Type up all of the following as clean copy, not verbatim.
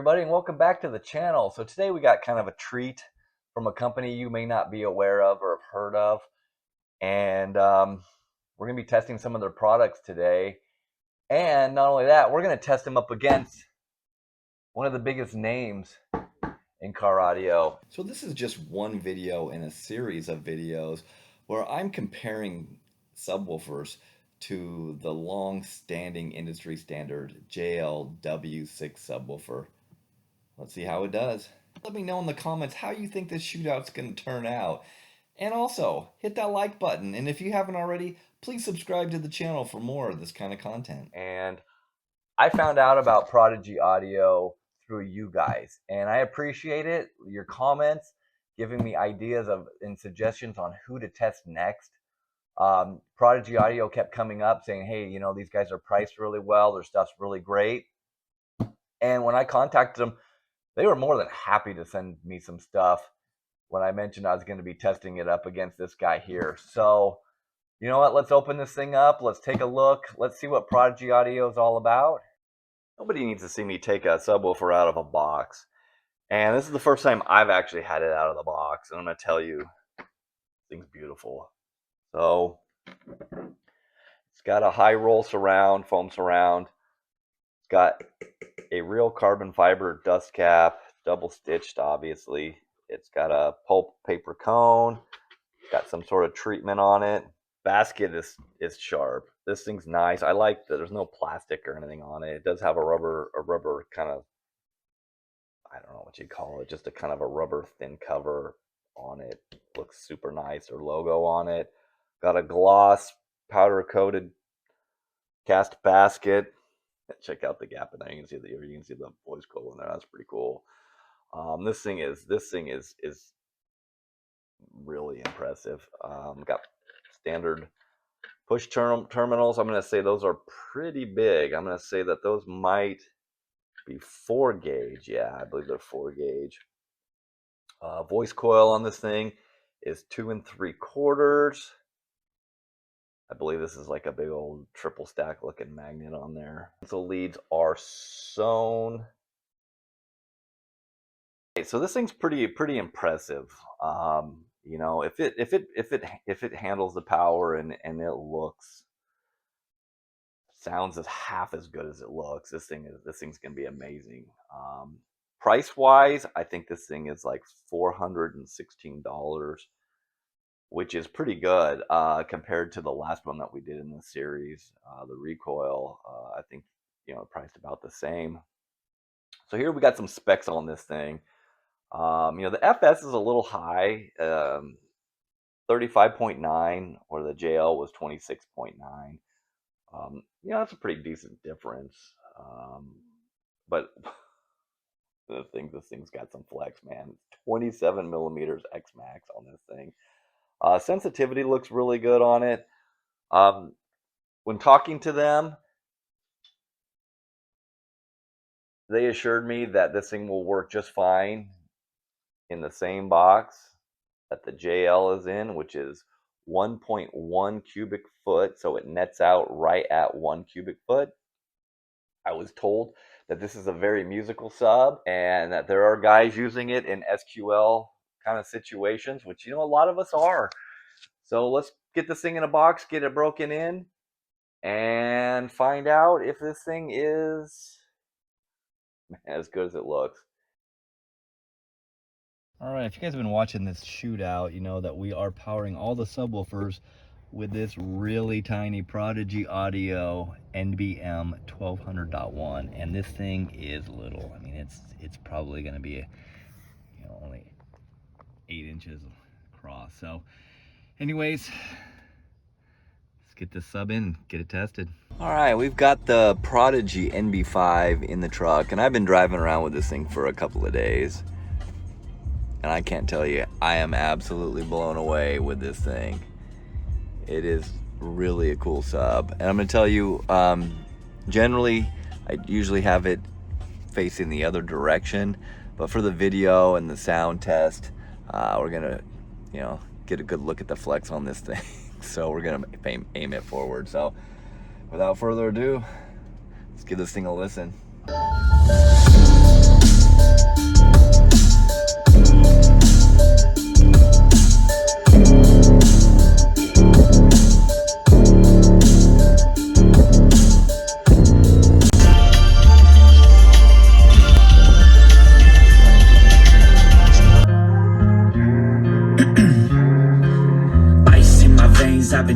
everybody, and welcome back to the channel. So today we got kind of a treat from a company you may not be aware of or have heard of, and we're going to be testing some of their products today. And not only that, we're going to test them up against one of the biggest names in car audio. So this is just one video in a series of videos where I'm comparing subwoofers to the long-standing industry standard JL W6 subwoofer. Let's see how it does. Let me know in the comments how you think this shootout's going to turn out. And also, hit that like button. And if you haven't already, please subscribe to the channel for more of this kind of content. And I found out about Prodigy Audio through you guys, and I appreciate it. Your comments, giving me ideas and suggestions on who to test next. Prodigy Audio kept coming up saying, hey, you know, these guys are priced really well, their stuff's really great. And when I contacted them, they were more than happy to send me some stuff when I mentioned I was going to be testing it up against this guy here. So, you know what, let's open this thing up, let's take a look, let's see what Prodigy Audio is all about. Nobody needs to see me take a subwoofer out of a box. And this is the first time I've actually had it out of the box. And I'm going to tell you, this thing's beautiful. So, it's got a high roll surround, foam surround. It's got a real carbon fiber dust cap, double stitched obviously. It's got a pulp paper cone. It's got some sort of treatment on it. Basket is sharp. This thing's nice. I like that there's no plastic or anything on it. It does have a rubber kind of, I don't know what you'd call it, just a kind of a rubber thin cover on it. Looks super nice. Their logo on it. Got a gloss powder coated cast basket. Check out the gap in there. You can see the voice coil in there. That's pretty cool. This thing is really impressive. Got standard push terminals. I'm going to say those are pretty big. I'm going to say that those might be 4 gauge. Yeah, I believe they're 4 gauge. Voice coil on this thing is 2 3/4. I believe this is like a big old triple stack looking magnet on there. So leads are sewn. Okay, so this thing's pretty impressive. You know, if it handles the power and it sounds as half as good as it looks, this thing's gonna be amazing. Price wise, I think this thing is like $416, which is pretty good compared to the last one that we did in this series, the recoil. I think, you know, priced about the same. So here we got some specs on this thing. You know, the FS is a little high, 35.9, or the JL was 26.9. You know, that's a pretty decent difference. But this thing's got some flex, man. 27 millimeters X-mech on this thing. Sensitivity looks really good on it. When talking to them, they assured me that this thing will work just fine in the same box that the JL is in, which is 1.1 cubic foot, so it nets out right at 1 cubic foot. I was told that this is a very musical sub and that there are guys using it in SQL kind of situations, which, you know, a lot of us are. So let's get this thing in a box, get it broken in, and find out if this thing is as good as it looks. All right, if you guys have been watching this shootout, you know that we are powering all the subwoofers with this really tiny Prodigy Audio NBM1200.1, and this thing is little. I mean, it's probably going to be, you know, only 8 inches across. So, anyways, let's get this sub in, get it tested. All right, we've got the Prodigy NB5 in the truck, and I've been driving around with this thing for a couple of days. And I can't tell you, I am absolutely blown away with this thing. It is really a cool sub. And I'm gonna tell you, generally, I usually have it facing the other direction, but for the video and the sound test, we're gonna, you know, get a good look at the flex on this thing. So we're gonna aim it forward. So without further ado, let's give this thing a listen.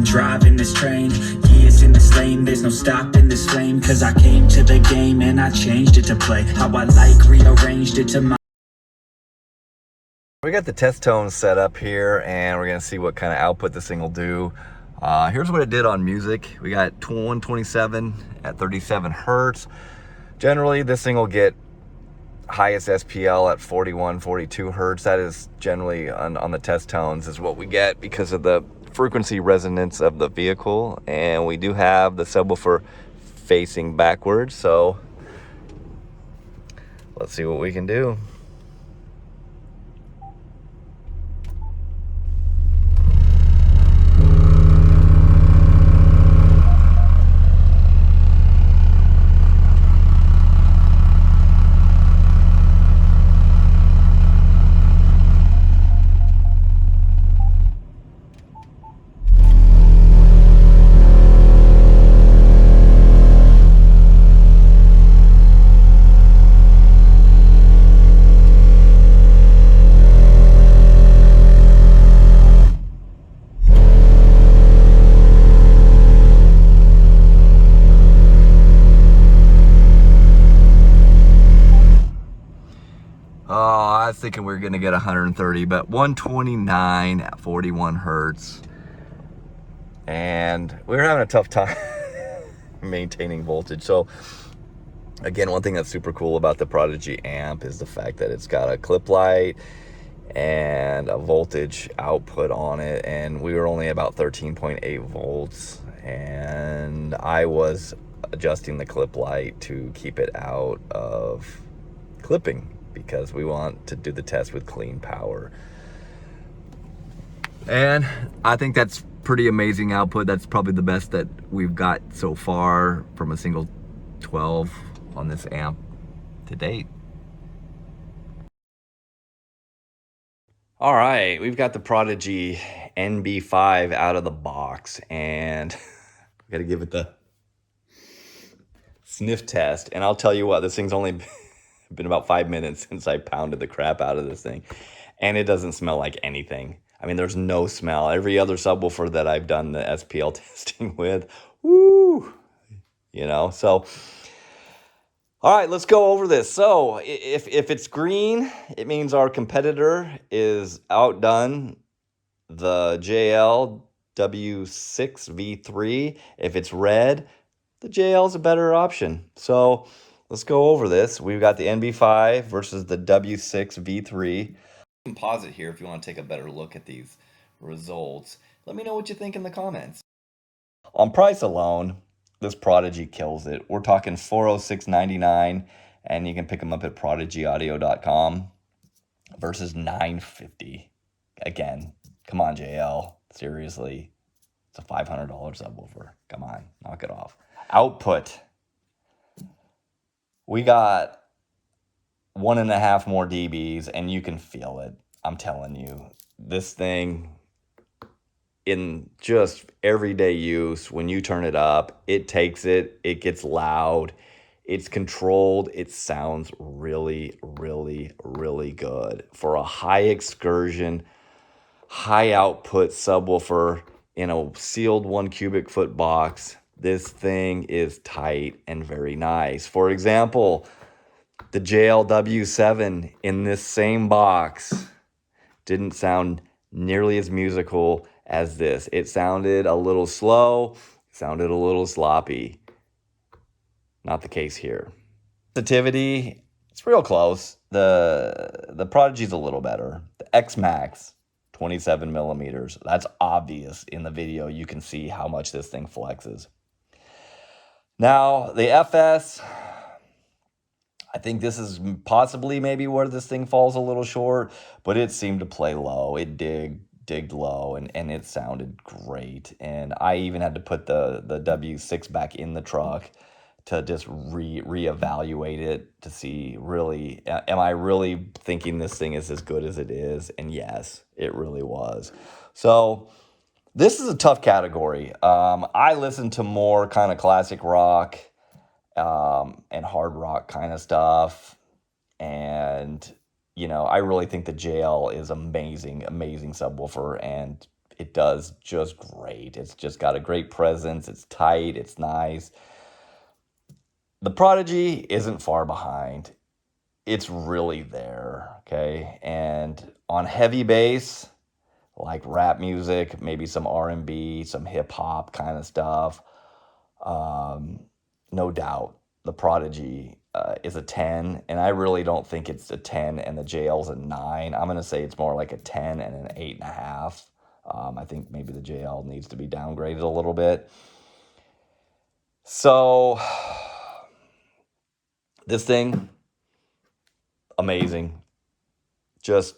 been driving this train, years in this lane, there's no stopping this flame. Cause I came to the game and I changed it to play how I like, rearranged it to my... We got the test tones set up here, and we're gonna see what kind of output this thing will do. Here's what it did on music. We got 127 at 37 hertz. Generally, this thing will get highest SPL at 41, 42 hertz. That is generally on the test tones is what we get because of the frequency resonance of the vehicle. And we do have the subwoofer facing backwards, so let's see what we can do. I was thinking we were gonna get 130, but 129 at 41 hertz. And we were having a tough time maintaining voltage. So again, one thing that's super cool about the Prodigy amp is the fact that it's got a clip light and a voltage output on it. And we were only about 13.8 volts. And I was adjusting the clip light to keep it out of clipping, because we want to do the test with clean power. And I think that's pretty amazing output. That's probably the best that we've got so far from a single 12 on this amp to date. All right, we've got the Prodigy NB5 out of the box, and we gotta give it the sniff test. And I'll tell you what, this thing's only been about 5 minutes since I pounded the crap out of this thing, and it doesn't smell like anything. I mean, there's no smell. Every other subwoofer that I've done the SPL testing with, woo, you know. So all right, let's go over this. So if it's green, it means our competitor is outdone the JL W6v3. If it's red, the JL is a better option. So let's go over this. We've got the NB5 versus the W6v3. You can pause it here if you want to take a better look at these results. Let me know what you think in the comments. On price alone, this Prodigy kills it. We're talking $406.99, and you can pick them up at prodigyaudio.com versus $950. Again, come on, JL. Seriously, it's a $500 subwoofer. Come on, knock it off. Output. We got 1.5 more dBs, and you can feel it. I'm telling you, this thing in just everyday use, when you turn it up, it takes it, it gets loud, it's controlled, it sounds really, really, really good. For a high excursion, high output subwoofer in a sealed 1 cubic foot box, this thing is tight and very nice. For example, the JLW7 in this same box didn't sound nearly as musical as this. It sounded a little slow, sounded a little sloppy. Not the case here. Sensitivity, it's real close. The Prodigy's a little better. The X-mech, 27 millimeters. That's obvious in the video. You can see how much this thing flexes. Now, the FS, I think this is possibly maybe where this thing falls a little short, but it seemed to play low. It digged low, and it sounded great. And I even had to put the W6 back in the truck to just reevaluate it to see, really, am I really thinking this thing is as good as it is? And yes, it really was. So this is a tough category. I listen to more kind of classic rock and hard rock kind of stuff. And, you know, I really think the JL is amazing subwoofer, and it does just great. It's just got a great presence. It's tight. It's nice. The Prodigy isn't far behind. It's really there, okay? And on heavy bass, like rap music, maybe some R&B, some hip hop kind of stuff, no doubt the Prodigy is a 10, and I really don't think it's a 10 and the JL's a 9. I'm going to say it's more like a 10 and an 8.5. I think maybe the JL needs to be downgraded a little bit. So this thing, amazing. Just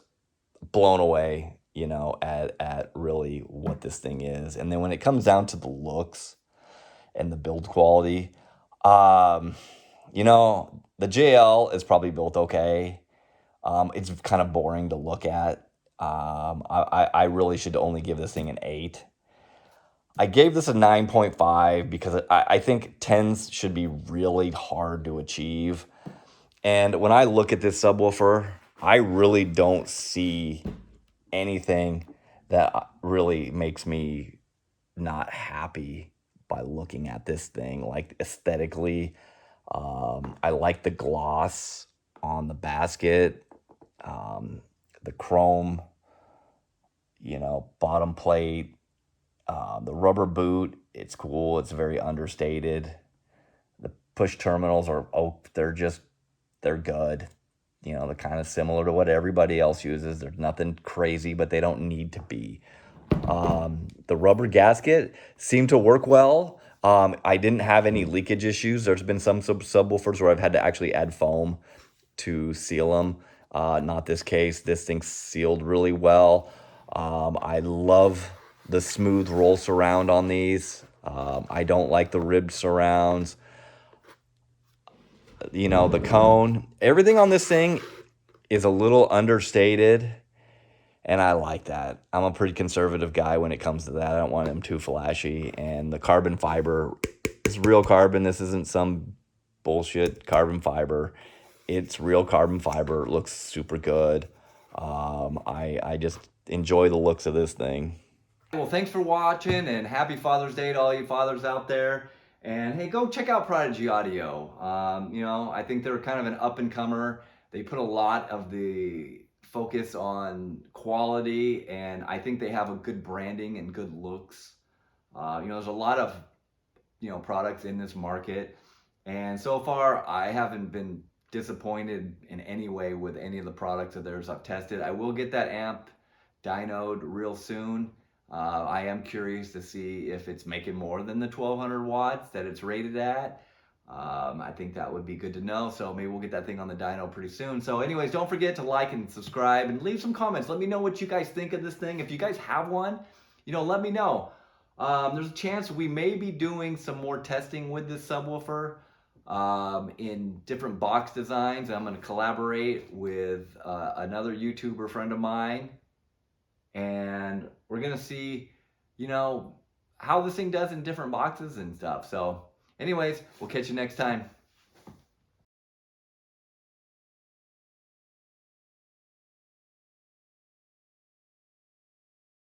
blown away, you know, at really what this thing is. And then when it comes down to the looks and the build quality, you know, the JL is probably built okay. It's kind of boring to look at. I really should only give this thing an 8. I gave this a 9.5 because I think 10s should be really hard to achieve. And when I look at this subwoofer, I really don't see anything that really makes me not happy by looking at this thing. Like aesthetically, I like the gloss on the basket, the chrome, you know, bottom plate, the rubber boot. It's cool. It's very understated. The push terminals are, they're good. You know, they're kind of similar to what everybody else uses. There's nothing crazy, but they don't need to be. The rubber gasket seemed to work well. I didn't have any leakage issues. There's been some subwoofers where I've had to actually add foam to seal them. Not this case. This thing sealed really well. I love the smooth roll surround on these. I don't like the ribbed surrounds. You know, the cone, everything on this thing is a little understated, and I like that. I'm a pretty conservative guy when it comes to that. I don't want them too flashy. And the carbon fiber is real carbon. This isn't some bullshit carbon fiber. It's real carbon fiber. It looks super good. I just enjoy the looks of this thing. Well, thanks for watching, and happy Father's Day to all you fathers out there. And hey, go check out Prodigy Audio. You know, I think they're kind of an up-and-comer. They put a lot of the focus on quality, and I think they have a good branding and good looks. You know, there's a lot of, you know, products in this market, and so far I haven't been disappointed in any way with any of the products of theirs I've tested. I will get that amp dynoed real soon. I am curious to see if it's making more than the 1200 watts that it's rated at. I think that would be good to know. So maybe we'll get that thing on the dyno pretty soon. So anyways, don't forget to like and subscribe and leave some comments. Let me know what you guys think of this thing. If you guys have one, you know, let me know. There's a chance we may be doing some more testing with this subwoofer in different box designs. I'm going to collaborate with another YouTuber friend of mine, and we're gonna see, you know, how this thing does in different boxes and stuff. So anyways, we'll catch you next time.